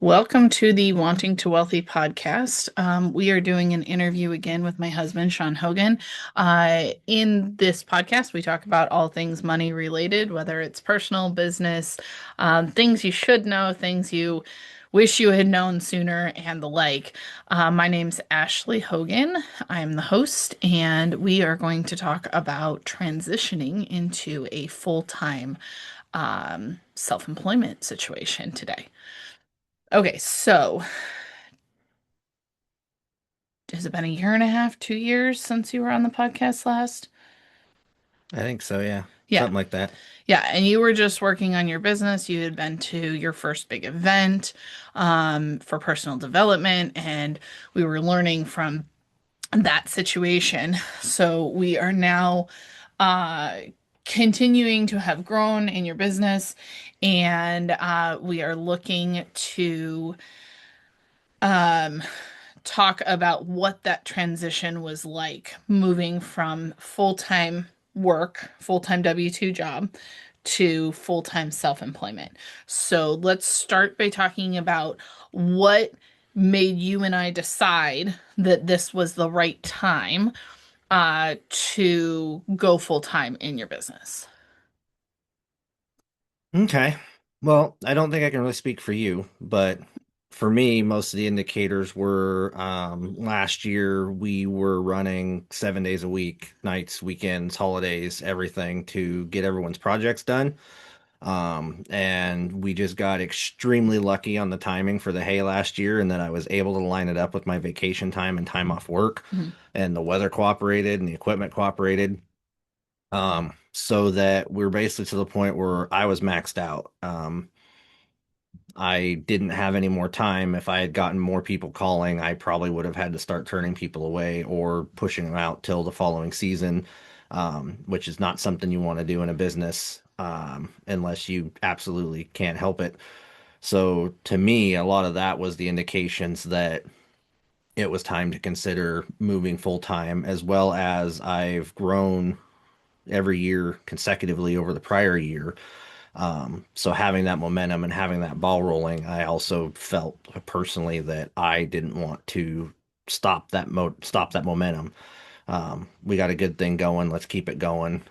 Welcome to the Wanting to Wealthy podcast. We are doing an interview again with my husband, Sean Hogan. In this podcast, we talk about all things money related, whether it's personal, business, things you should know, things you wish you had known sooner, and the like. My name's Ashley Hogan. I'm the host, and we are going to talk about transitioning into a full-time self-employment situation today. Okay, so has it been a year and a half, 2 years since you were on the podcast last? I think so, yeah. Yeah. Something like that. Yeah. And you were just working on your business. You had been to your first big event for personal development, and we were learning from that situation. So we are now uh, continuing to have grown in your business, and we are looking to um, talk about what that transition was like moving from full-time work, full-time W-2 job to full-time self-employment. So let's start by talking about what made you and I decide that this was the right time to go full-time in your business. Okay. Well, I don't think I can really speak for you, but for me, most of the indicators were last year we were running 7 days a week, nights, weekends, holidays, everything to get everyone's projects done. And we just got extremely lucky on the timing for the hay last year, and then I was able to line it up with my vacation time and time off work, Mhm. and the weather cooperated and the equipment cooperated. So that we're basically to the point where I was maxed out. I didn't have any more time. If I had gotten more people calling, I probably would have had to start turning people away or pushing them out till the following season, which is not something you want to do in a business, unless you absolutely can't help it. So to me, a lot of that was the indications that it was time to consider moving full time, as well as I've grown every year consecutively over the prior year. So having that momentum and having that ball rolling, I also felt personally that I didn't want to stop that momentum. We got a good thing going. Let's keep it going.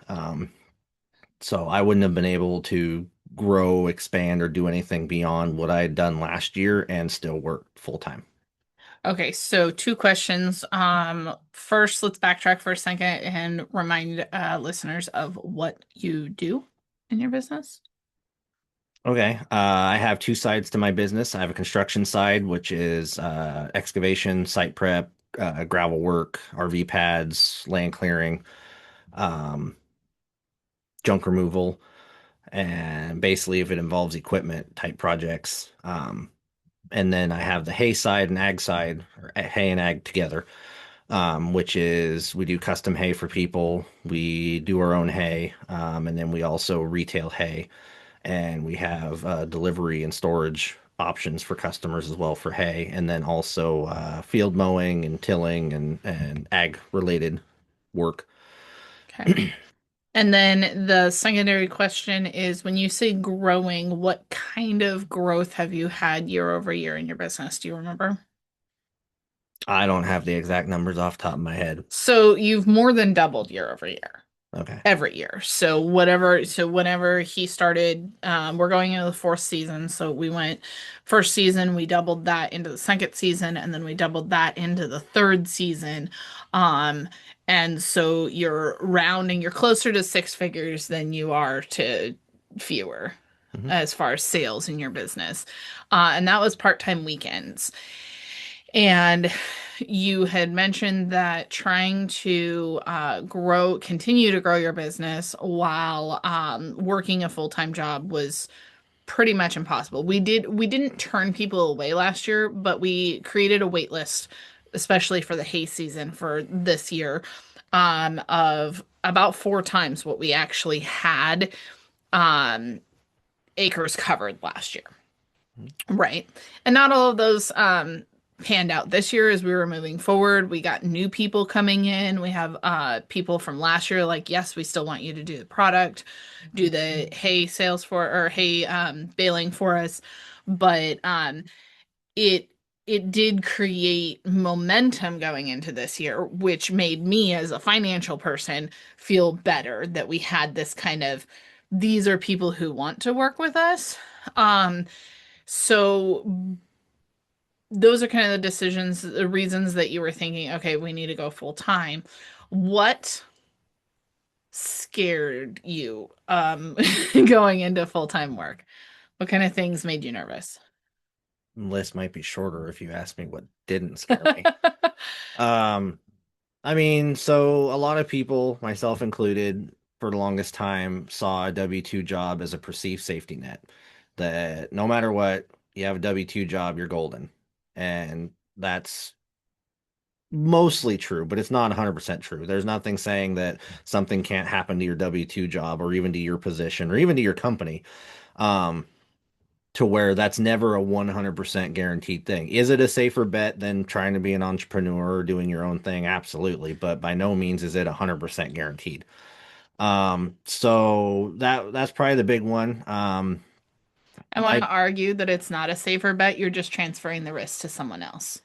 So I wouldn't have been able to grow, expand, or do anything beyond what I had done last year and still work full time. Okay, so two questions. First, let's backtrack for a second and remind listeners of what you do in your business. Okay. I have two sides to my business. I have a construction side, which is excavation, site prep, gravel work, RV pads, land clearing, um, junk removal, and basically if it involves equipment type projects. And then I have the hay side and ag side, or hay and ag together, which is we do custom hay for people. We do our own hay, and then we also retail hay. And we have delivery and storage options for customers as well for hay, and then also field mowing and tilling and ag related work. Okay. And then the secondary question is when you say growing, what kind of growth have you had year over year in your business? Do you remember? I don't have the exact numbers off the top of my head. So you've more than doubled year over year. Okay. Every year. So whenever he started, we're going into the fourth season. So we went first season, we doubled that into the second season, and then we doubled that into the third season. Um, and so you're closer to six figures than you are to fewer Hmm. as far as sales in your business. And that was part-time weekends. And you had mentioned that trying to continue to grow your business while working a full-time job was pretty much impossible. We didn't turn people away last year, but we created a wait list, especially for the hay season for this year, of about four times what we actually had um, acres covered last year. Right. And not all of those panned out this year as we were moving forward. We got new people coming in. We have people from last year like, yes, we still want you to do the product, do the hay sales for or hay baling for us. But it it did create momentum going into this year, which made me as a financial person feel better that we had this kind of these are people who want to work with us. So those are kind of the decisions, the reasons that you were thinking, okay, we need to go full time. What scared you going into full-time work? What kind of things made you nervous? List might be shorter if you ask me what didn't scare me. Um, I mean, so a lot of people, myself included, for the longest time, saw a W-2 job as a perceived safety net. That no matter what, you have a W-2 job, you're golden. And that's mostly true, but it's not 100% true. There's nothing saying that something can't happen to your W-2 job or even to your position or even to your company. Um, to where that's never a 100% guaranteed thing. Is it a safer bet than trying to be an entrepreneur or doing your own thing? Absolutely, but by no means is it 100% guaranteed. So that's probably the big one. I want I to argue that it's not a safer bet. You're just transferring the risk to someone else.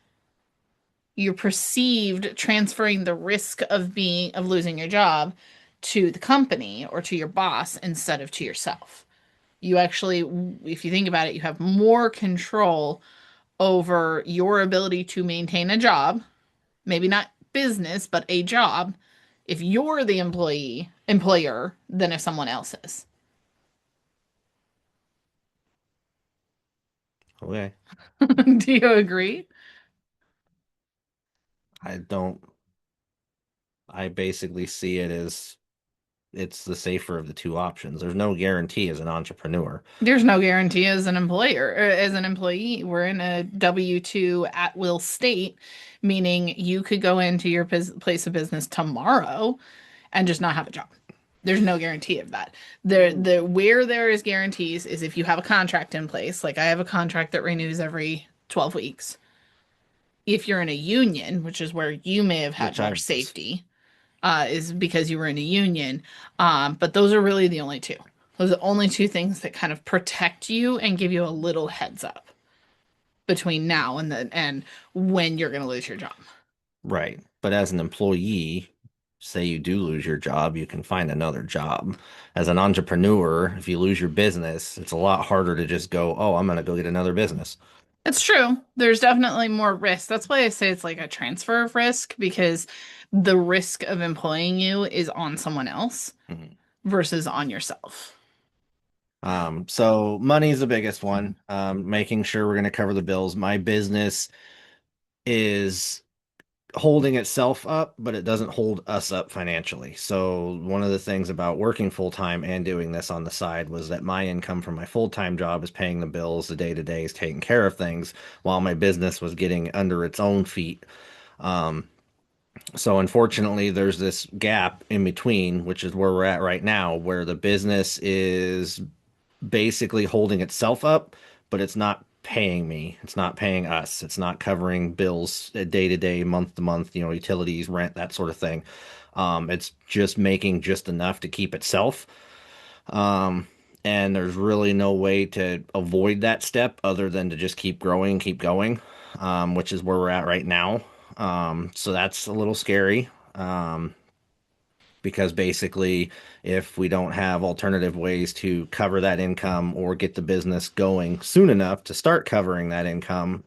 You're perceived transferring the risk of losing your job to the company or to your boss instead of to yourself. You actually, if you think about it, you have more control over your ability to maintain a job, maybe not business, but a job, if you're the employer, than if someone else is. okay. Do you agree? I don't. I basically see it as it's the safer of the two options. There's no guarantee as an entrepreneur. There's no guarantee as an employer, or as an employee. We're in a W-2 at will state, meaning you could go into your place of business tomorrow and just not have a job. There's no guarantee of that. Where there is guarantees is if you have a contract in place. Like I have a contract that renews every 12 weeks. If you're in a union, which is where you may have had Which more I've safety, is because you were in a union. But those are really the only two. Those are the only two things that kind of protect you and give you a little heads up between now and when you're going to lose your job. right. But as an employee, say you do lose your job, you can find another job. As an entrepreneur, if you lose your business, it's a lot harder to just go, oh, I'm going to go get another business. It's true. There's definitely more risk. That's why I say it's like a transfer of risk because the risk of employing you is on someone else Mhm. versus on yourself. So money's the biggest one. Making sure we're going to cover the bills. My business is holding itself up, but it doesn't hold us up financially. So one of the things about working full time and doing this on the side was that my income from my full time job is paying the bills, the day to day is taking care of things, while my business was getting under its own feet. Um, so unfortunately, there's this gap in between, which is where we're at right now, where the business is basically holding itself up, but it's not paying me. It's not paying us. It's not covering bills day to day, month to month, utilities, rent, that sort of thing. It's just making just enough to keep itself. Um, and there's really no way to avoid that step other than to just keep growing, keep going, which is where we're at right now. So that's a little scary. Because basically, if we don't have alternative ways to cover that income or get the business going soon enough to start covering that income,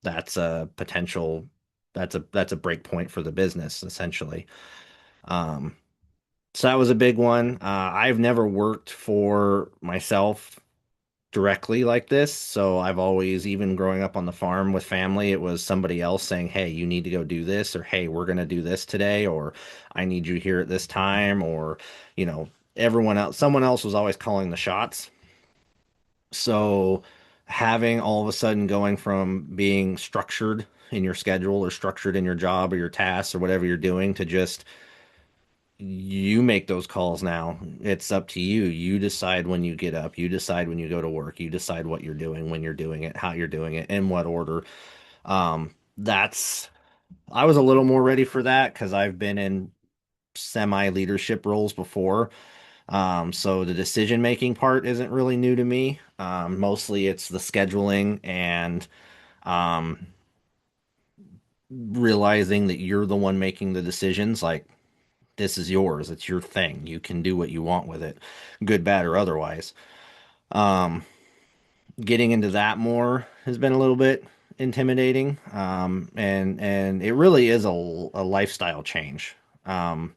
that's a potential that's a break point for the business essentially. Um, so that was a big one. I've never worked for myself directly like this. So I've always, even growing up on the farm with family, it was somebody else saying, hey, you need to go do this, or hey, we're going to do this today, or I need you here at this time, or, you know, everyone else, someone else was always calling the shots. So having all of a sudden going from being structured in your schedule or structured in your job or your tasks or whatever you're doing to just you make those calls now. It's up to you. You decide when you get up. You decide when you go to work. You decide what you're doing, when you're doing it, how you're doing it, in what order. That's I was a little more ready for that because I've been in semi leadership roles before. So the decision making part isn't really new to me. Mostly it's the scheduling and um, realizing that you're the one making the decisions. Like, this is yours, it's your thing. You can do what you want with it, good, bad, or otherwise. Um, Getting into that more has been a little bit intimidating. And it really is a lifestyle change. Um,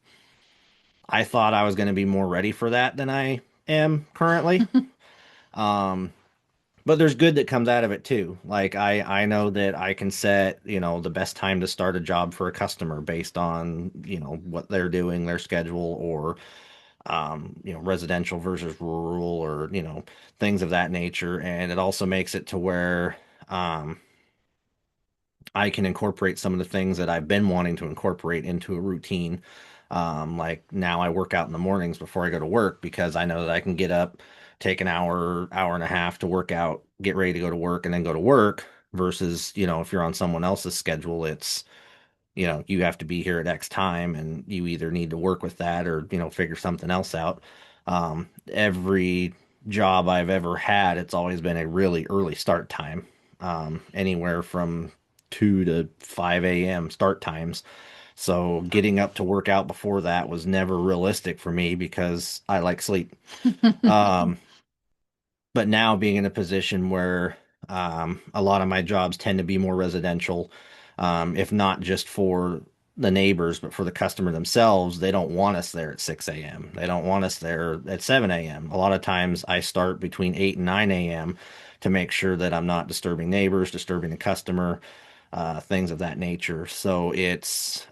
I thought I was going to be more ready for that than I am currently. Um, but there's good that comes out of it too. Like I know that I can set, the best time to start a job for a customer based on, what they're doing, their schedule, or residential versus rural, or, things of that nature. And it also makes it to where um I can incorporate some of the things that I've been wanting to incorporate into a routine. Like now I work out in the mornings before I go to work because I know that I can get up, take an hour, hour and a half to work out, get ready to go to work, and then go to work. Versus, if you're on someone else's schedule, it's, you have to be here at X time and you either need to work with that or, figure something else out. Every job I've ever had, it's always been a really early start time, anywhere from 2 to 5 a.m. start times. So getting up to work out before that was never realistic for me because I like sleep. Um, but now being in a position where a lot of my jobs tend to be more residential, if not just for the neighbors, but for the customer themselves, they don't want us there at 6 a.m. They don't want us there at 7 a.m. A lot of times I start between 8 and 9 a.m. to make sure that I'm not disturbing neighbors, disturbing the customer, things of that nature. So it's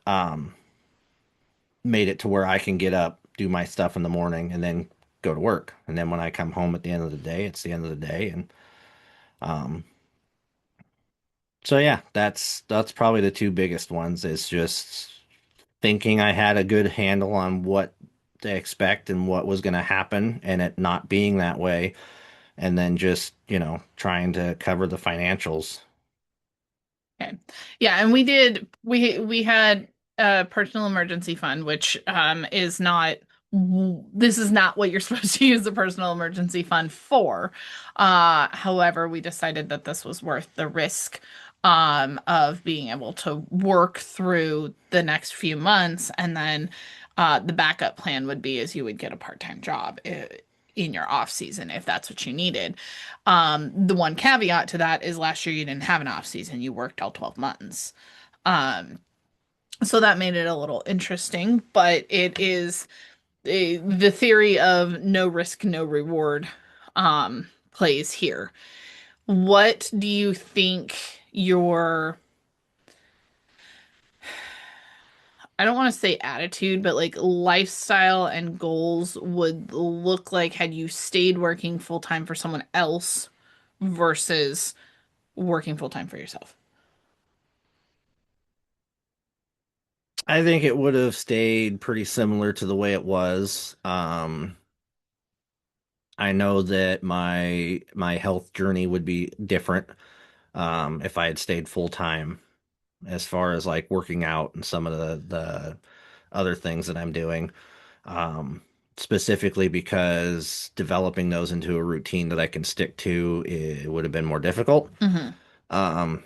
made it to where I can get up, do my stuff in the morning, and then go to work. And then when I come home at the end of the day, it's the end of the day. And um, so yeah, that's probably the two biggest ones is just thinking I had a good handle on what to expect and what was going to happen and it not being that way. And then just, trying to cover the financials. Okay. Yeah, and we had a personal emergency fund, which is not this is not what you're supposed to use the personal emergency fund for. However, we decided that this was worth the risk of being able to work through the next few months, and then the backup plan would be is you would get a part-time job in your off season if that's what you needed. The one caveat to that is last year you didn't have an off season. You worked all 12 months. Um, so that made it a little interesting, but it is the theory of no risk, no reward plays here. What do you think your, I don't want to say attitude, but like lifestyle and goals would look like had you stayed working full time for someone else versus working full time for yourself? I think it would have stayed pretty similar to the way it was. I know that my health journey would be different if I had stayed full time, as far as like working out and some of the other things that I'm doing. Um, Specifically because developing those into a routine that I can stick to, it would have been more difficult. Hmm. Um,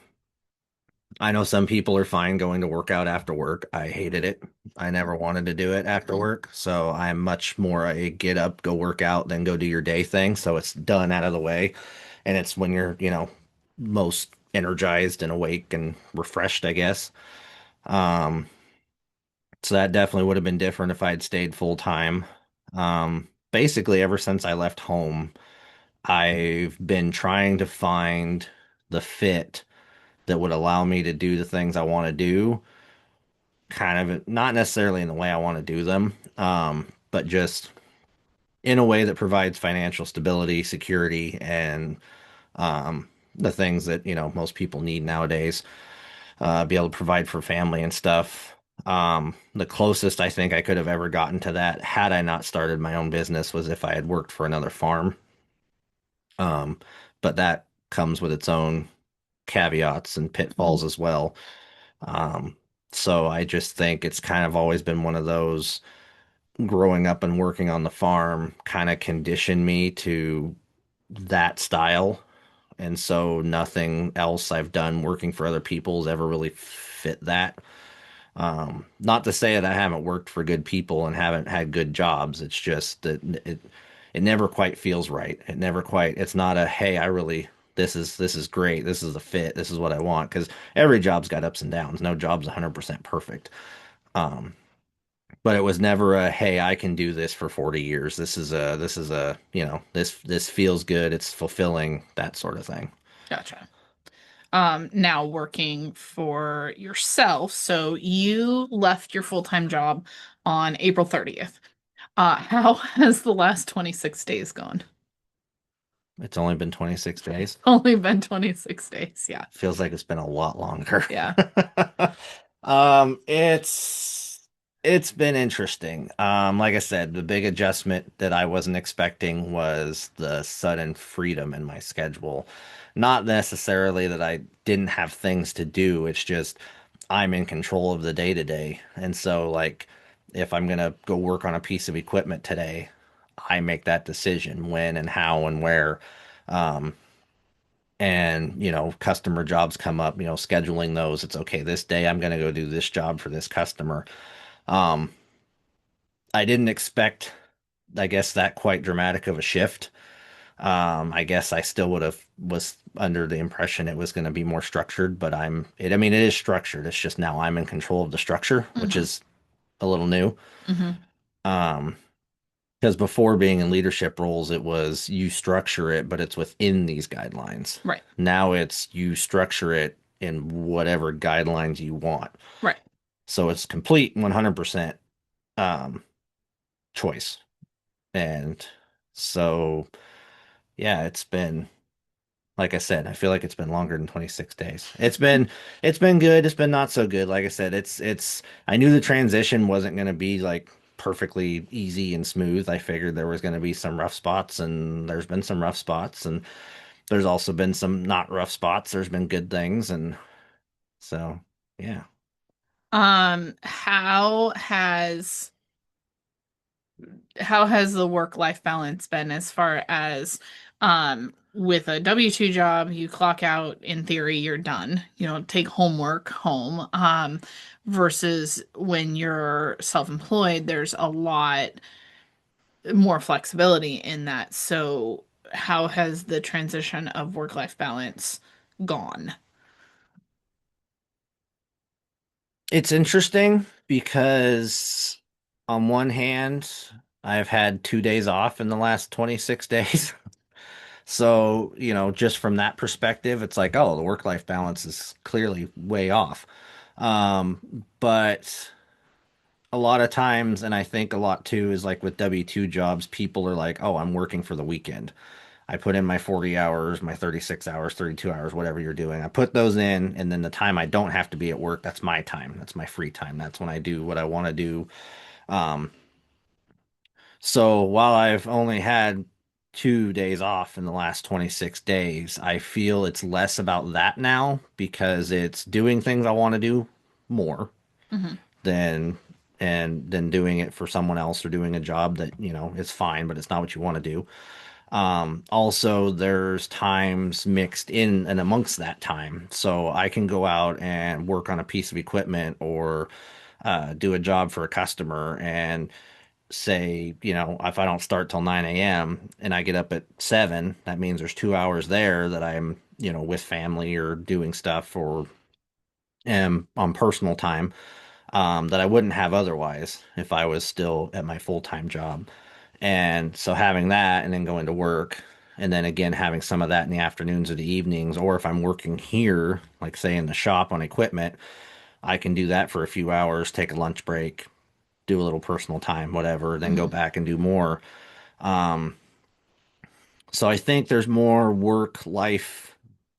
I know some people are fine going to work out after work. I hated it. I never wanted to do it after work. So I'm much more a get up, go work out, then go do your day thing. So it's done out of the way. And it's when you're, most energized and awake and refreshed, I guess. Um, so that definitely would have been different if I had stayed full time. Basically, ever since I left home, I've been trying to find the fit that would allow me to do the things I want to do, kind of not necessarily in the way I want to do them, but just in a way that provides financial stability, security, and the things that, most people need nowadays, be able to provide for family and stuff. The closest I think I could have ever gotten to that had I not started my own business was if I had worked for another farm. Um, but that comes with its own caveats and pitfalls as well. Um, so I just think it's kind of always been one of those growing up and working on the farm kind of conditioned me to that style. And so nothing else I've done working for other people has ever really fit that. Not to say that I haven't worked for good people and haven't had good jobs. It's just that it never quite feels right. It never quite, it's not a, hey, I really, this is great. This is the fit. This is what I want. Because every job's got ups and downs. No job's 100% perfect. Um, but it was never a, hey, I can do this for 40 years. This is a, this feels good. It's fulfilling, that sort of thing. Gotcha. Now working for yourself. So you left your full-time job on April 30th. How has the last 26 days gone? It's only been 26 days. Only been 26 days. Yeah. Feels like it's been a lot longer. Yeah. It's been interesting. Like I said, the big adjustment that I wasn't expecting was the sudden freedom in my schedule. Not necessarily that I didn't have things to do, it's just I'm in control of the day to day. And so like if I'm gonna go work on a piece of equipment today, I make that decision when and how and where. Um, and customer jobs come up, scheduling those, it's okay, this day I'm going to go do this job for this customer. um I didn't expect, I guess, that quite dramatic of a shift. I guess I still would have was under the impression it was going to be more structured, but I mean, it is structured, it's just now I'm in control of the structure, which Hmm. is a little new. Hmm. um because before, being in leadership roles, it was you structure it, but it's within these guidelines. Right. Now it's you structure it in whatever guidelines you want. Right. So it's complete 100% um, choice. And so, yeah, it's been, like I said, I feel like it's been longer than 26 days. It's been good. It's been not so good. Like I said, I knew the transition wasn't going to be like perfectly easy and smooth. I figured there was going to be some rough spots, and there's been some rough spots, and there's also been some not rough spots. There's been good things, and so yeah. How has the work-life balance been as far as with a W-2 job, you clock out, in theory, you're done. You don't take homework home. Versus when you're self-employed, there's a lot more flexibility in that. So how has the transition of work-life balance gone? It's interesting because on one hand, I've had 2 days off in the last 26 days. So, just from that perspective, it's like, oh, the work-life balance is clearly way off. But a lot of times, and I think a lot too, is like with W-2 jobs, people are like, oh, I'm working for the weekend. I put in my 40 hours, my 36 hours, 32 hours, whatever you're doing. I put those in, and then the time I don't have to be at work, that's my time. That's my free time. That's when I do what I want to do. Um, so while I've only had 2 days off in the last 26 days, I feel it's less about that now because it's doing things I want to do more Hmm. than than doing it for someone else or doing a job that, is fine, but it's not what you want to do. Also, there's times mixed in and amongst that time. So I can go out and work on a piece of equipment or do a job for a customer and say, if I don't start till 9 a.m. and I get up at 7, that means there's 2 hours there that I'm, with family or doing stuff or am on personal time that I wouldn't have otherwise if I was still at my full-time job. And so having that and then going to work and then again having some of that in the afternoons or the evenings, or if I'm working here, like say in the shop on equipment, I can do that for a few hours, take a lunch break, do a little personal time, whatever, then go Hmm. back and do more. Um, so I think there's more work life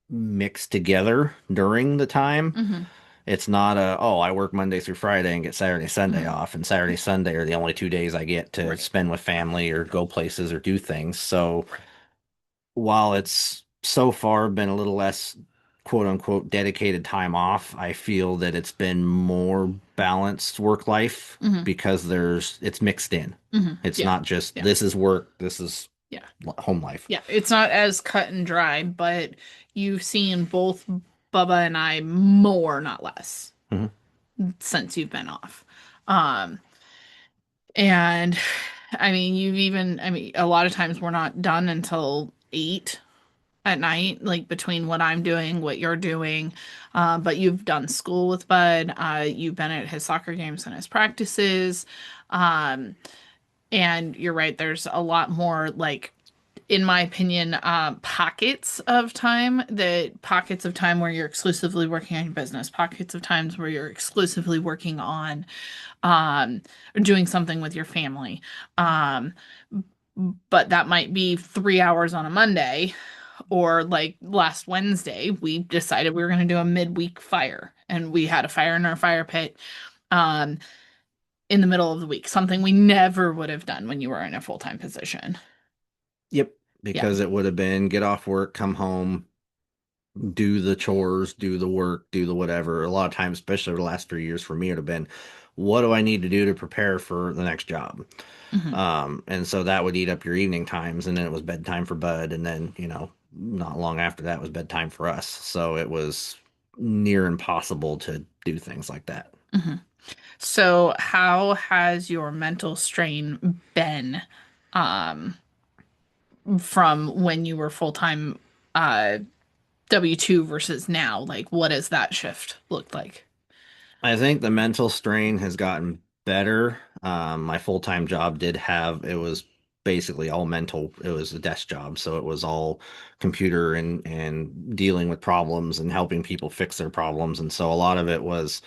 mixed together during the time. Hmm. It's not a, oh, I work Monday through Friday and get Saturday, Sunday Hmm. off, and Saturday, Sunday are the only 2 days I get to Right. spend with family or go places or do things. So Right. while it's so far been a little less quote unquote dedicated time off, I feel that it's been more balanced work life Hmm. because it's mixed in. Hmm. It's Yeah. not just Yeah. this is work, this is Yeah. home life. Yeah. It's not as cut and dry, but you've seen both Bubba and I more, not less, Mhm. since you've been off. Um, and I mean, I mean, a lot of times we're not done until 8 at night, like between what I'm doing, what you're doing. But you've done school with Bud. You've been at his soccer games and his practices. Um, and you're right, there's a lot more, like, in my opinion, pockets of time where you're exclusively working on your business, pockets of times where you're exclusively working on or doing something with your family. Um, but that might be 3 hours on a Monday, or like last Wednesday, we decided we were going to do a midweek fire, and we had a fire in our fire pit um, in the middle of the week, something we never would have done when you were in a full-time position. Yep, Yeah. because it would have been get off work, come home, do the chores, do the work, do the whatever. A lot of times, especially over the last 3 years for me, it would have been, what do I need to do to prepare for the next job? Hmm. And so that would eat up your evening times, and then it was bedtime for Bud, and then, not long after that was bedtime for us. So it was near impossible to do things like that. Hmm. So, how has your mental strain been um, from when you were full-time uh, W-2 versus now? Like, what has that shift looked like? I think the mental strain has gotten better. My full-time job it was basically all mental. It was a desk job, so it was all computer and dealing with problems and helping people fix their problems. And so a lot of it was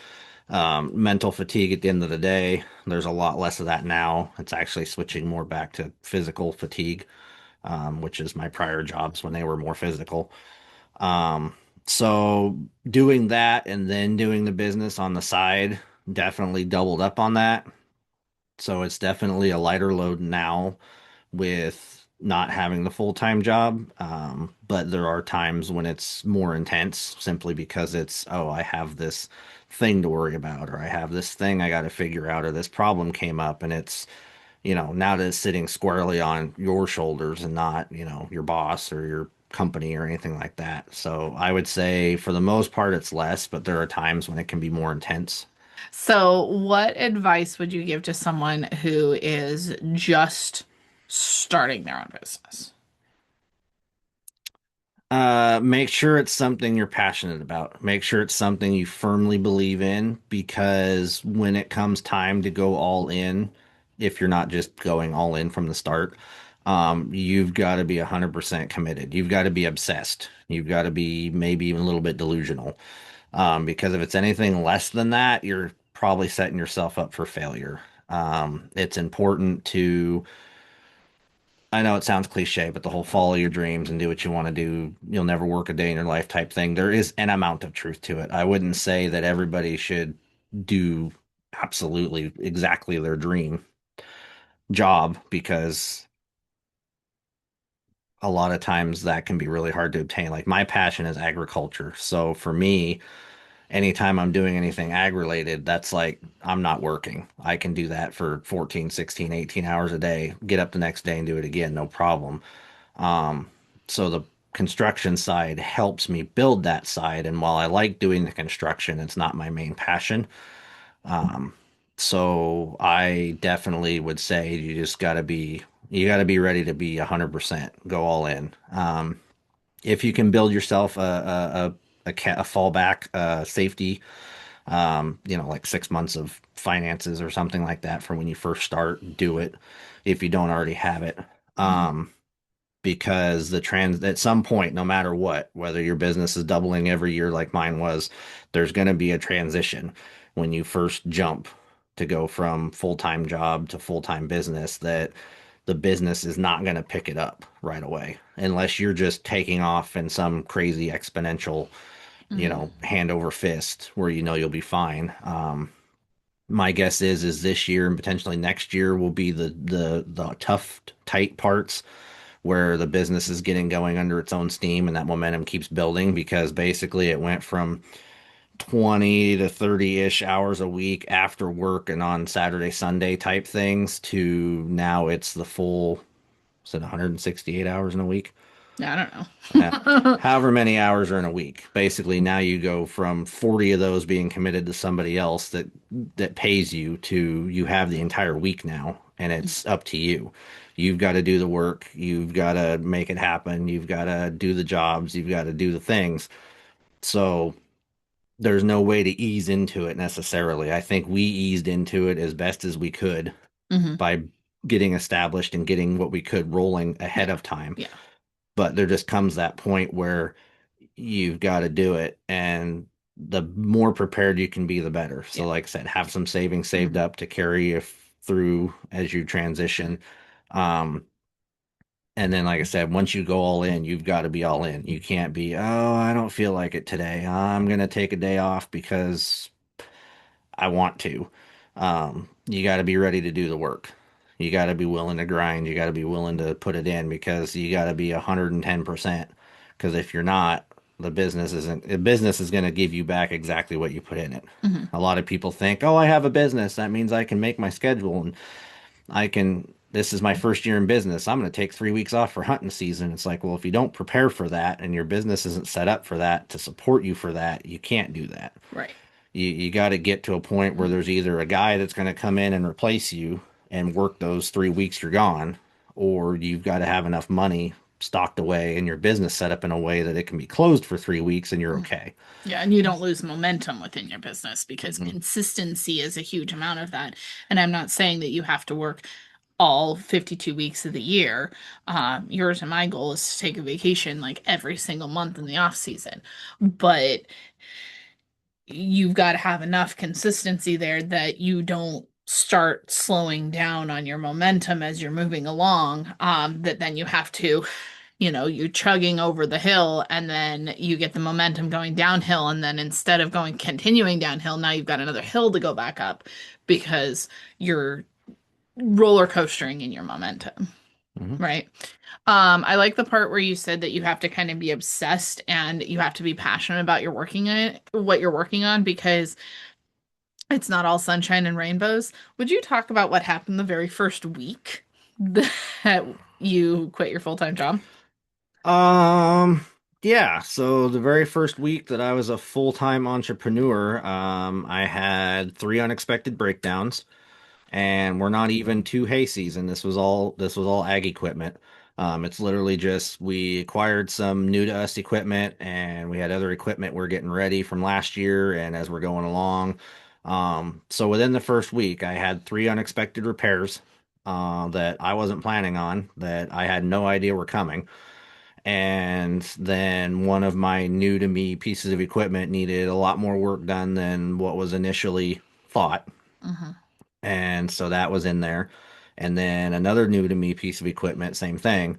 mental fatigue at the end of the day. There's a lot less of that now. It's actually switching more back to physical fatigue, which is my prior jobs when they were more physical. Um, so doing that and then doing the business on the side definitely doubled up on that. So it's definitely a lighter load now with not having the full-time job. But there are times when it's more intense simply because it's, oh, I have this thing to worry about, or I have this thing I got to figure out, or this problem came up, and it's, now that it's sitting squarely on your shoulders and not, your boss or your company or anything like that. So I would say for the most part it's less, but there are times when it can be more intense. So, what advice would you give to someone who is just starting their own business? Make sure it's something you're passionate about. Make sure it's something you firmly believe in, because when it comes time to go all in, if you're not just going all in from the start, you've got to be 100% committed. You've got to be obsessed. You've got to be maybe even a little bit delusional. Because if it's anything less than that, you're probably setting yourself up for failure. It's important to, I know it sounds cliche, but the whole follow your dreams and do what you want to do, you'll never work a day in your life type thing. There is an amount of truth to it. I wouldn't say that everybody should do absolutely exactly their dream job, because a lot of times that can be really hard to obtain. Like, my passion is agriculture. So for me, anytime I'm doing anything ag related, that's like I'm not working. I can do that for 14, 16, 18 hours a day, get up the next day and do it again, no problem. Um, so the construction side helps me build that side. And while I like doing the construction, it's not my main passion. Um, so I definitely would say you got to be ready to be 100%, go all in. If you can build yourself a fallback, safety, like 6 months of finances or something like that for when you first start, do it if you don't already have it. Mhm. Um, because at some point, no matter what, whether your business is doubling every year like mine was, there's going to be a transition when you first jump to go from full-time job to full-time business, that the business is not going to pick it up right away unless you're just taking off in some crazy exponential, Mhm. hand over fist where you'll be fine. My guess is this year and potentially next year will be the tough, tight parts where the business is getting going under its own steam and that momentum keeps building, because basically it went from 20 to 30-ish hours a week after work and on Saturday, Sunday type things to now it's the full Is it 168 hours in a week? Yeah, I Yeah. don't know. However many hours are in a week. Basically, now you go from 40 of those being committed to somebody else that pays you to you have the entire week now, and it's up to you. You've got to do the work, you've got to make it happen, you've got to do the jobs, you've got to do the things. So there's no way to ease into it necessarily. I think we eased into it as best as we could Hmm. by getting established and getting what we could rolling ahead Yeah. of time. Yeah. But there just comes that point where you've got to do it. And the more prepared you can be, the better. So, Yeah. like I said, have some savings saved Hmm. up to carry you through as you transition. Um, and then, like I said, once you go all in, you've got to be all in. You can't be, oh, I don't feel like it today. I'm going to take a day off because I want to. You got to be ready to do the work. You got to be willing to grind. You got to be willing to put it in because you got to be 110%. Because if you're not, the business is going to give you back exactly what you put in it. Hmm. A lot of people think, oh, I have a business. That means I can make my schedule and this is my first year in business. I'm going to take 3 weeks off for hunting season. It's like, well, if you don't prepare for that and your business isn't set up for that to support you for that, you can't do that. Right. You got to get to a point where there's either a guy that's going to come in and replace you and work those 3 weeks you're gone, or you've got to have enough money stocked away and your business set up in a way that it can be closed for 3 weeks and you're okay. Yeah, and you don't lose momentum within your business because Hmm. consistency is a huge amount of that. And I'm not saying that you have to work all 52 weeks of the year. Yours and my goal is to take a vacation like every single month in the off season. But you've got to have enough consistency there that you don't start slowing down on your momentum as you're moving along. That then you have to, you're chugging over the hill and then you get the momentum going downhill. And then instead of continuing downhill, now you've got another hill to go back up because you're roller coastering in your momentum. Hmm. Right. I like the part where you said that you have to kind of be obsessed and you have to be passionate about your working on it, what you're working on, because it's not all sunshine and rainbows. Would you talk about what happened the very first week that you quit your full-time job? Um, yeah. So the very first week that I was a full-time entrepreneur, I had three unexpected breakdowns. And we're not even to hay season. This was all ag equipment. It's literally just we acquired some new to us equipment, and we had other equipment we're getting ready from last year, and as we're going along. So within the first week, I had three unexpected repairs that I wasn't planning on, that I had no idea were coming. And then one of my new to me pieces of equipment needed a lot more work done than what was initially thought. Hmm. And so that was in there. And then another new to me piece of equipment, same thing.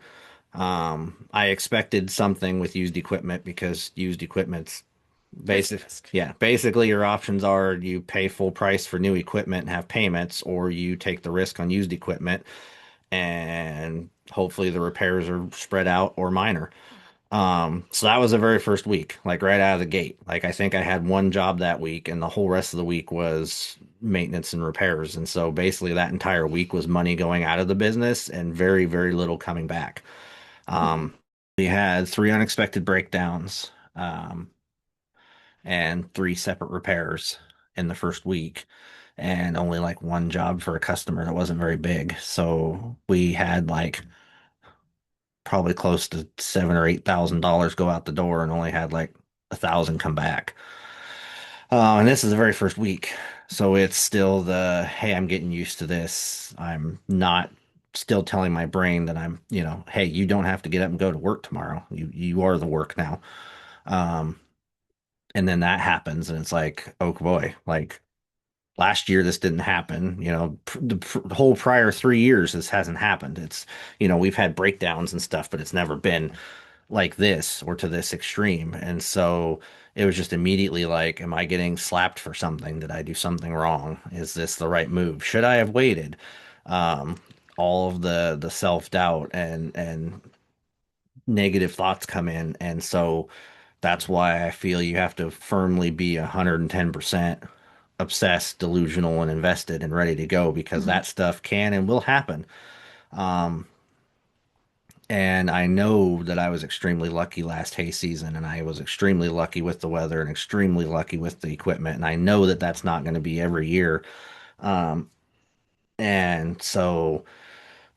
I expected something with used equipment because used equipment's There's basic. risk. Yeah, basically your options are you pay full price for new equipment and have payments, or you take the risk on used equipment and hopefully the repairs are spread out or minor. So that was the very first week, like right out of the gate. Like I think I had one job that week, and the whole rest of the week was maintenance and repairs. And so basically that entire week was money going out of the business and very, very little coming back. Um, we had three unexpected breakdowns, and three separate repairs in the first week, and only like one job for a customer that wasn't very big. So we had like probably close to $7,000 or $8,000 go out the door and only had like 1,000 come back. And this is the very first week. So it's still hey, I'm getting used to this. I'm not still telling my brain that hey, you don't have to get up and go to work tomorrow. You are the work now. Um, and then that happens and it's like, oh boy, like last year this didn't happen. The whole prior 3 years this hasn't happened. We've had breakdowns and stuff, but it's never been like this or to this extreme. And so it was just immediately like, am I getting slapped for something? Did I do something wrong? Is this the right move? Should I have waited? Um, all of the self-doubt and negative thoughts come in. And so that's why I feel you have to firmly be 110% obsessed, delusional, and invested and ready to go because Hmm. that stuff can and will happen. Um, And I know that I was extremely lucky last hay season, and I was extremely lucky with the weather and extremely lucky with the equipment. And I know that that's not going to be every year. Um, and so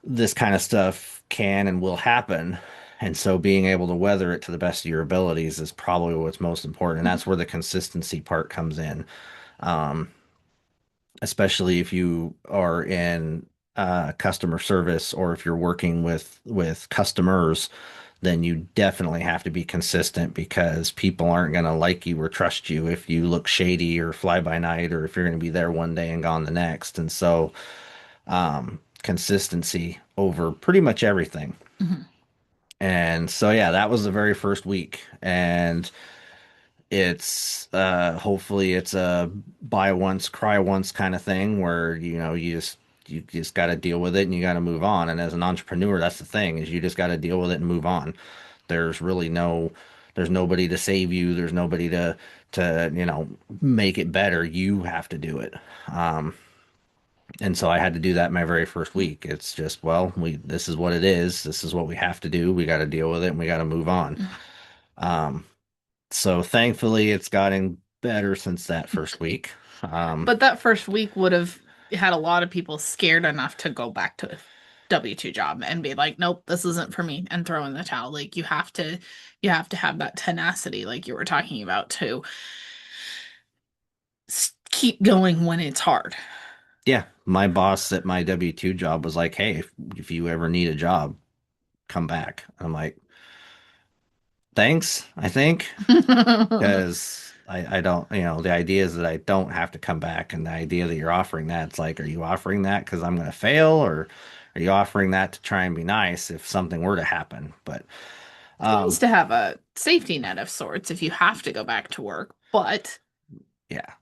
this kind of stuff can and will happen. And so being able to weather it to the best of your abilities is probably what's most important. And that's where the consistency part comes in. Um, Especially if you are in customer service or if you're working with customers, then you definitely have to be consistent because people aren't going to like you or trust you if you look shady or fly by night or if you're going to be there one day and gone the next. And so, consistency over pretty much everything. Mhm. And so, yeah, that was the very first week. And it's hopefully it's a buy once, cry once kind of thing where you just got to deal with it and you got to move on. And as an entrepreneur, that's the thing is you just got to deal with it and move on. There's really no there's nobody to save you. There's nobody to make it better. You have to do it. Um, and so I had to do that my very first week. It's just, well, we this is what it is. This is what we have to do. We got to deal with it and we got to move on. Um, so thankfully, it's gotten better since that first week. But that first week would have had a lot of people scared enough to go back to a W-2 job and be like, nope, this isn't for me, and throw in the towel. Like you have to have that tenacity like you were talking about to keep going when it's hard. Yeah, my boss at my W-2 job was like, "Hey, if you ever need a job, come back." I'm like, "Thanks, I think." Because I don't, the idea is that I don't have to come back, and the idea that you're offering that, it's like, are you offering that because I'm going to fail, or are you offering that to try and be nice if something were to happen? But It's nice um, to have a safety net of sorts if you have to go back to work, but yeah,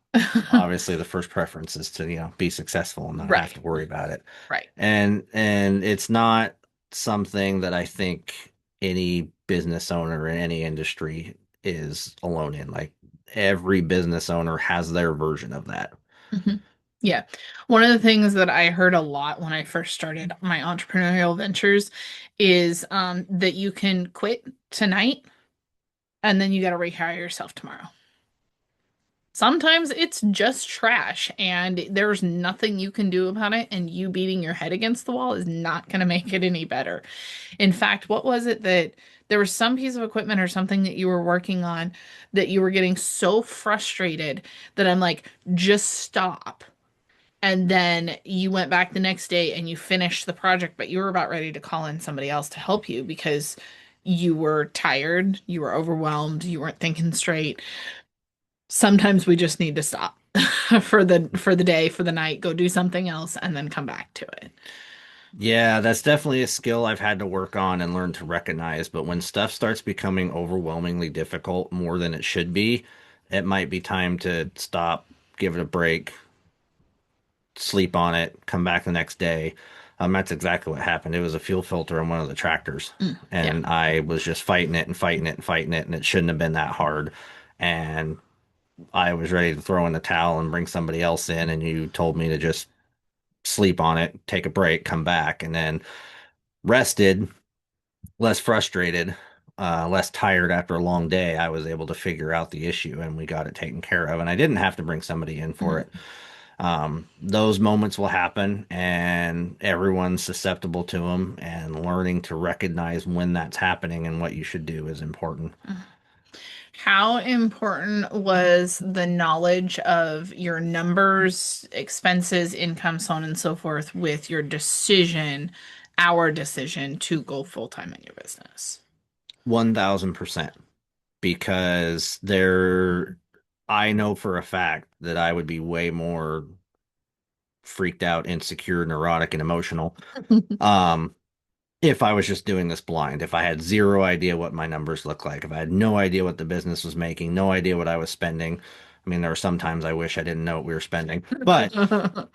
obviously the first preference is to, be successful and not have right, to worry about it. right. And it's not something that I think any business owner in any industry is alone in. Like every business owner has their version of that. Mhm. Yeah. One of the things that I heard a lot when I first started my entrepreneurial ventures is that you can quit tonight and then you got to rehire yourself tomorrow. Sometimes it's just trash and there's nothing you can do about it, and you beating your head against the wall is not going to make it any better. In fact, what was it that there was some piece of equipment or something that you were working on that you were getting so frustrated that I'm like, just stop. And then you went back the next day and you finished the project, but you were about ready to call in somebody else to help you because you were tired, you were overwhelmed, you weren't thinking straight. Sometimes we just need to stop for the day, for the night, go do something else and then come back to it. Yeah, that's definitely a skill I've had to work on and learn to recognize. But when stuff starts becoming overwhelmingly difficult more than it should be, it might be time to stop, give it a break, sleep on it, come back the next day. That's exactly what happened. It was a fuel filter on one of the tractors, Mm, yeah. and I was just fighting it and fighting it and fighting it, and it shouldn't have been that hard. And I was ready to throw in the towel and bring somebody else in, and you told me to just sleep on it, take a break, come back, and then rested, less frustrated, less tired after a long day. I was able to figure out the issue, and we got it taken care of, and I didn't have to bring somebody in for it. Mhm. Those moments will happen, and everyone's susceptible to them. And learning to recognize when that's happening and what you should do is important. How important was the knowledge of your numbers, expenses, income, so on and so forth, with your decision, our decision to go full time in your business? 1000%. Because I know for a fact that I would be way more freaked out, insecure, neurotic, and emotional. Um, if I was just doing this blind, if I had zero idea what my numbers look like, if I had no idea what the business was making, no idea what I was spending. I mean, there were some times I wish I didn't know what we were spending, but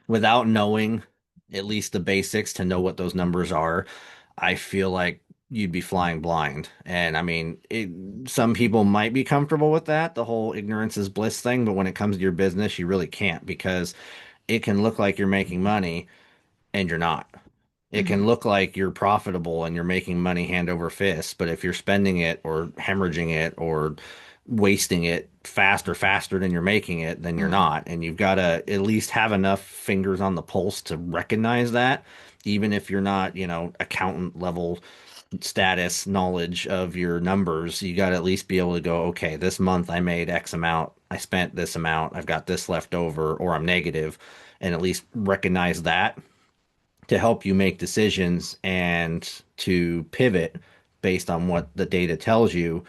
without knowing at least the basics to know what those numbers are, I feel like you'd be flying blind. And I mean, some people might be comfortable with that, the whole ignorance is bliss thing, but when it comes to your business, you really can't because it can look like you're making money and you're not. It Hmm. can look like you're profitable and you're making money hand over fist, but if you're spending it or hemorrhaging it or wasting it faster than you're making it, then you're Hmm. not. And you've got to at least have enough fingers on the pulse to recognize that, even if you're not, accountant level status knowledge of your numbers, you got to at least be able to go, okay, this month I made X amount, I spent this amount, I've got this left over, or I'm negative, and at least recognize that to help you make decisions and to pivot based on what the data tells you.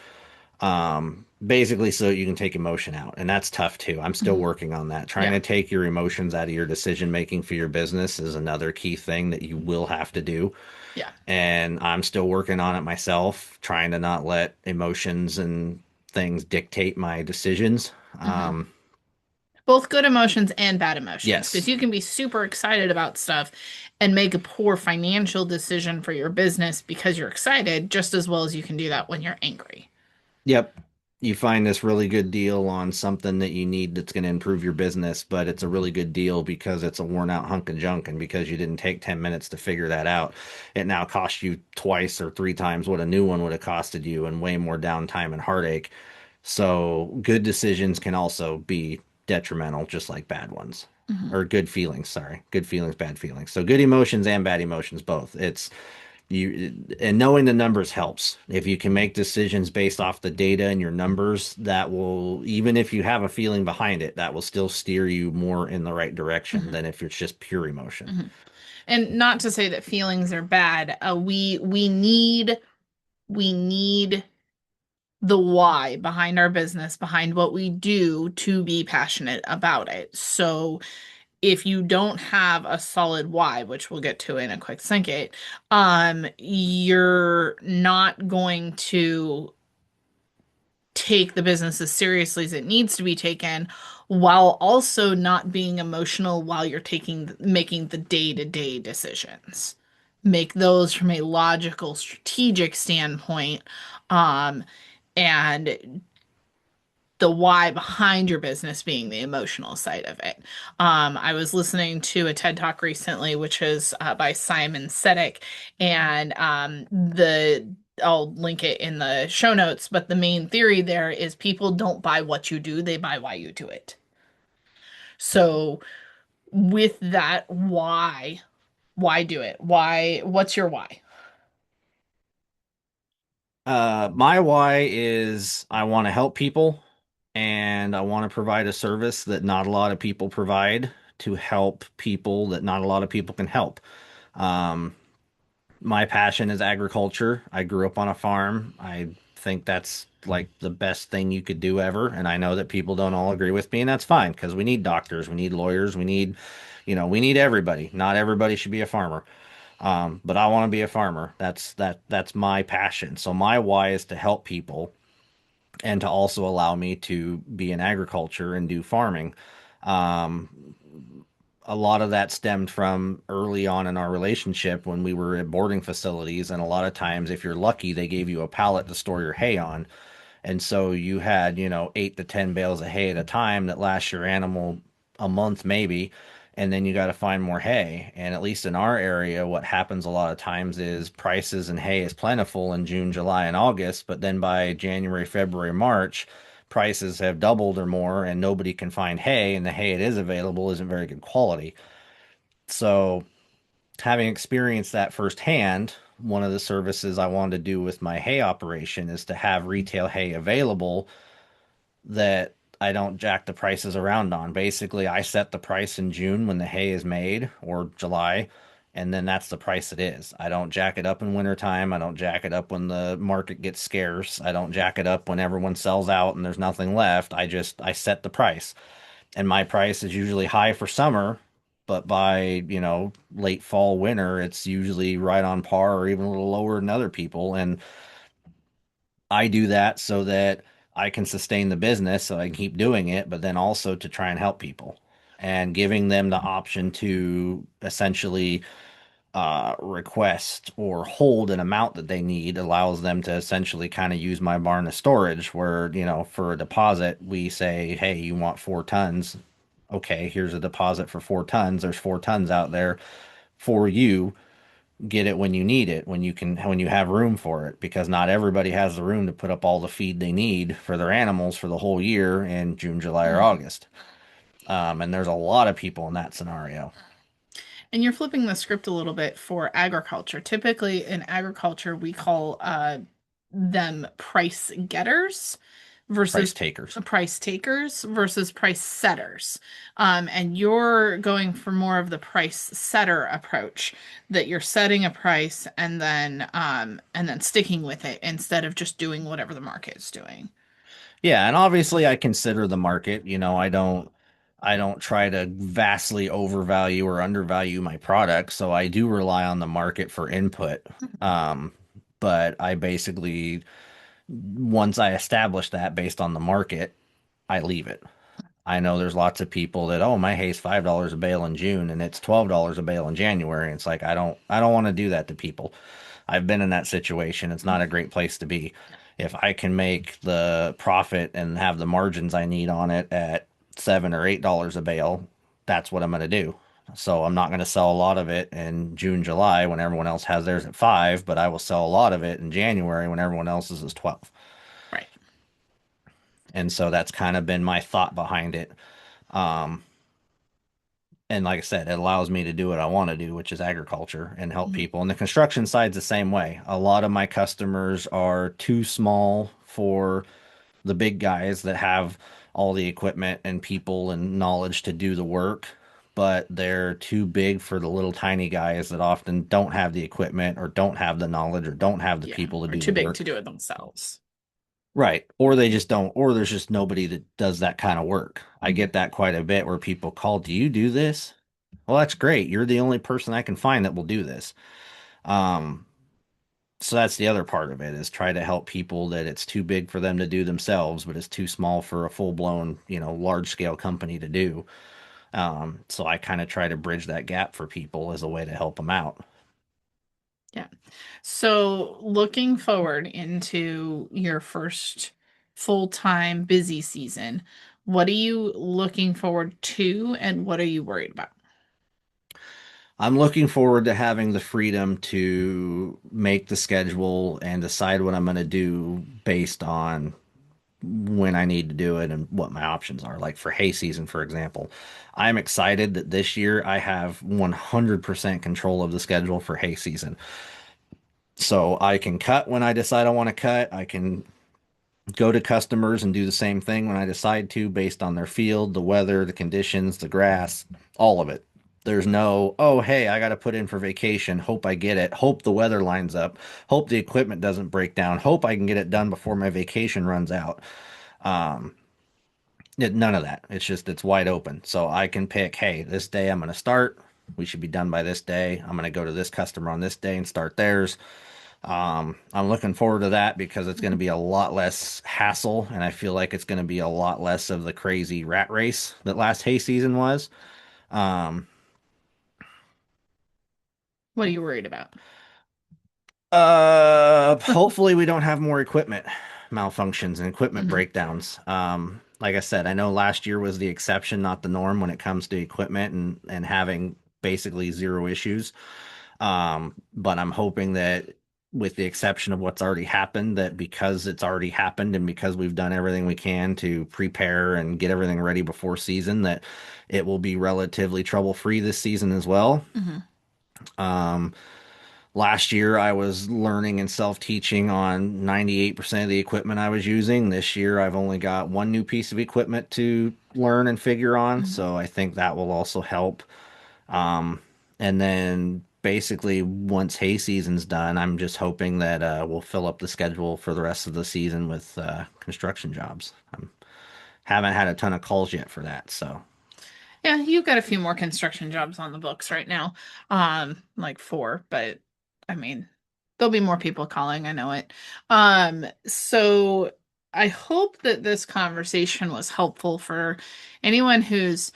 Basically, so you can take emotion out. And that's tough too. I'm still Hmm. working on that. Trying Yeah. to take your emotions out of your decision making for your business is another key thing that you will have to do. Yeah. And I'm still working on it myself, trying to not let emotions and things dictate my decisions. Hmm. Both good emotions and bad emotions, because Yes. you can be super excited about stuff and make a poor financial decision for your business because you're excited, just as well as you can do that when you're angry. Yep. You find this really good deal on something that you need that's going to improve your business, but it's a really good deal because it's a worn out hunk of junk. And because you didn't take 10 minutes to figure that out, it now costs you twice or three times what a new one would have costed you and way more downtime and heartache. So good decisions can also be detrimental, just like bad ones. Hmm. Or good feelings, sorry. Good feelings, bad feelings. So good emotions and bad emotions, both. It's you and knowing the numbers helps. If you can make decisions based off the data and your numbers, that will, even if you have a feeling behind it, that will still steer you more in the right direction Hmm. than if it's just pure emotion. Hmm. And not to say that feelings are bad. We need the why behind our business, behind what we do to be passionate about it. So if you don't have a solid why, which we'll get to in a quick second, you're not going to take the business as seriously as it needs to be taken while also not being emotional while you're making the day-to-day decisions. Make those from a logical, strategic standpoint, um, and the why behind your business being the emotional side of it. I was listening to a TED Talk recently, which is by Simon Sinek, and I'll link it in the show notes, but the main theory there is people don't buy what you do, they buy why you do it. So with that, why do it? What's your why? My why is I want to help people and I want to provide a service that not a lot of people provide to help people that not a lot of people can help. Um, my passion is agriculture. I grew up on a farm. I think that's like the best thing you could do ever. And I know that people don't all agree with me, and that's fine because we need doctors, we need lawyers, we need everybody. Not everybody should be a farmer. But I want to be a farmer. That's my passion. So my why is to help people and to also allow me to be in agriculture and do farming. Um, a lot of that stemmed from early on in our relationship when we were at boarding facilities, and a lot of times, if you're lucky, they gave you a pallet to store your hay on. And so you had, 8 to 10 bales of hay at a time that lasts your animal a month maybe. And then you got to find more hay. And at least in our area, what happens a lot of times is prices and hay is plentiful in June, July, and August. But then by January, February, March, prices have doubled or more, and nobody can find hay. And the hay it is available isn't very good quality. So, having experienced that firsthand, one of the services I wanted to do with my hay operation is to have retail hay available that I don't jack the prices around on. Basically, I set the price in June when the hay is made or July, and then that's the price it is. I don't jack it up in wintertime. I don't jack it up when the market gets scarce. I don't jack it up when everyone sells out and there's nothing left. I set the price. And my price is usually high for summer, but by, late fall, winter, it's usually right on par or even a little lower than other people. And I do that so that I can sustain the business so I can keep doing it, but then also to try and help people and giving them the option to essentially request or hold an amount that they need allows them to essentially kind of use my barn as storage where, for a deposit, we say, hey, you want 4 tons. Okay, here's a deposit for 4 tons. There's 4 tons out there for you. get it when you need it, when you have room for it, because not everybody has the room to put up all the feed they need for their animals for the whole year in June, July, or Mhm. August. And there's a lot of people in that scenario. And you're flipping the script a little bit for agriculture. Typically, in agriculture, we call them price getters Price versus takers. price takers versus price setters. And you're going for more of the price setter approach, that you're setting a price and then sticking with it instead of just doing whatever the market is doing. Yeah, and obviously I consider the market. I don't try to vastly overvalue or undervalue my product, so I do rely on the market for input. Um, but I basically, once I establish that based on the market, I leave it. I know there's lots of people that, oh, my hay's $5 a bale in June and it's $12 a bale in January. It's like I don't want to do that to people. I've been in that situation. It's not a great place to be. If I can make the profit and have the margins I need on it at $7 or $8 a bale, that's what I'm going to do. So I'm not going to sell a lot of it in June, July when everyone else has theirs at 5, but I will sell a lot of it in January when everyone else's is 12. Right. And so that's kind of been my thought behind it. Um, and like I said, it allows me to do what I want to do, which is agriculture and help Mhm. people. And the construction side's the same way. A lot of my customers are too small for the big guys that have all the equipment and people and knowledge to do the work, but they're too big for the little tiny guys that often don't have the equipment or don't have the knowledge or don't have the Yeah. people to Or do the too big to work. do it themselves. Right. Or they just don't, or there's just nobody that does that kind of work. I Mhm. get that quite a bit where people call, do you do this? Well, that's great. You're the only person I can find that will do this. Um, so that's the other part of it is try to help people that it's too big for them to do themselves, but it's too small for a full blown, large scale company to do. So I kind of try to bridge that gap for people as a way to help them out. Yeah. So, looking forward into your first full-time busy season, what are you looking forward to and what are you worried about? I'm looking forward to having the freedom to make the schedule and decide what I'm going to do based on when I need to do it and what my options are. Like for hay season, for example, I'm excited that this year I have 100% control of the schedule for hay season. So I can cut when I decide I want to cut. I can go to customers and do the same thing when I decide to based on their field, the weather, the conditions, the grass, all of it. There's no, oh, hey, I got to put in for vacation. Hope I get it. Hope the weather lines up. Hope the equipment doesn't break down. Hope I can get it done before my vacation runs out. Um, None of that. It's just it's wide open. So I can pick, hey, this day I'm going to start. We should be done by this day. I'm going to go to this customer on this day and start theirs. I'm looking forward to that because it's going to be a lot less hassle, and I feel like it's going to be a lot less of the crazy rat race that last hay season was. Um, What are you worried about? Hopefully we don't have more equipment malfunctions and equipment Mhm. breakdowns. Like I said, I know last year was the exception, not the norm when it comes to equipment and having basically zero issues. But I'm hoping that with the exception of what's already happened, that because it's already happened and because we've done everything we can to prepare and get everything ready before season, that it will be relatively trouble free this season as well. Mhm. Um, Last year, I was learning and self-teaching on 98% of the equipment I was using. This year, I've only got one new piece of equipment to learn and figure on, Mhm. so I think that will also help. Um, and then basically, once hay season's done, I'm just hoping that we'll fill up the schedule for the rest of the season with construction jobs. I haven't had a ton of calls yet for that, so. Yeah, you've got a few more construction jobs on the books right now. Like four, but I mean, there'll be more people calling, I know it. So I hope that this conversation was helpful for anyone who's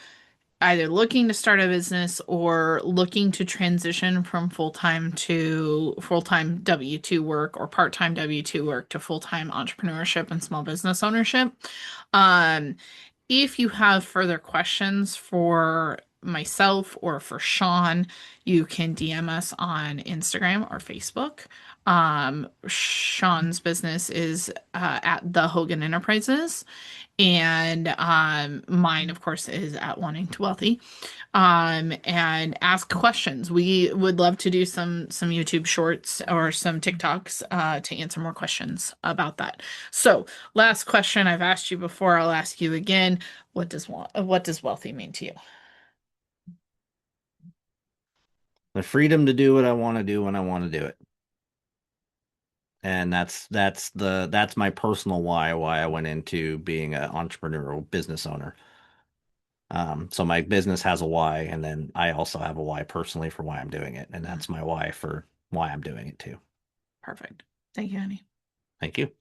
either looking to start a business or looking to transition from full-time to full-time W-2 work or part-time W-2 work to full-time entrepreneurship and small business ownership. Um, if you have further questions for myself or for Sean, you can DM us on Instagram or Facebook. Sean's business is at the Hogan Enterprises, and mine, of course, is at Wanting to Wealthy. And ask questions. We would love to do some YouTube shorts or some TikToks to answer more questions about that. So, last question I've asked you before, I'll ask you again. What does wealthy mean to you? The freedom to do what I want to do when I want to do it. And that's my personal why I went into being an entrepreneurial business owner. So my business has a why, and then I also have a why personally for why I'm doing it, and Mm, that's my why for why I'm doing it too. perfect. Thank you, honey. Thank you.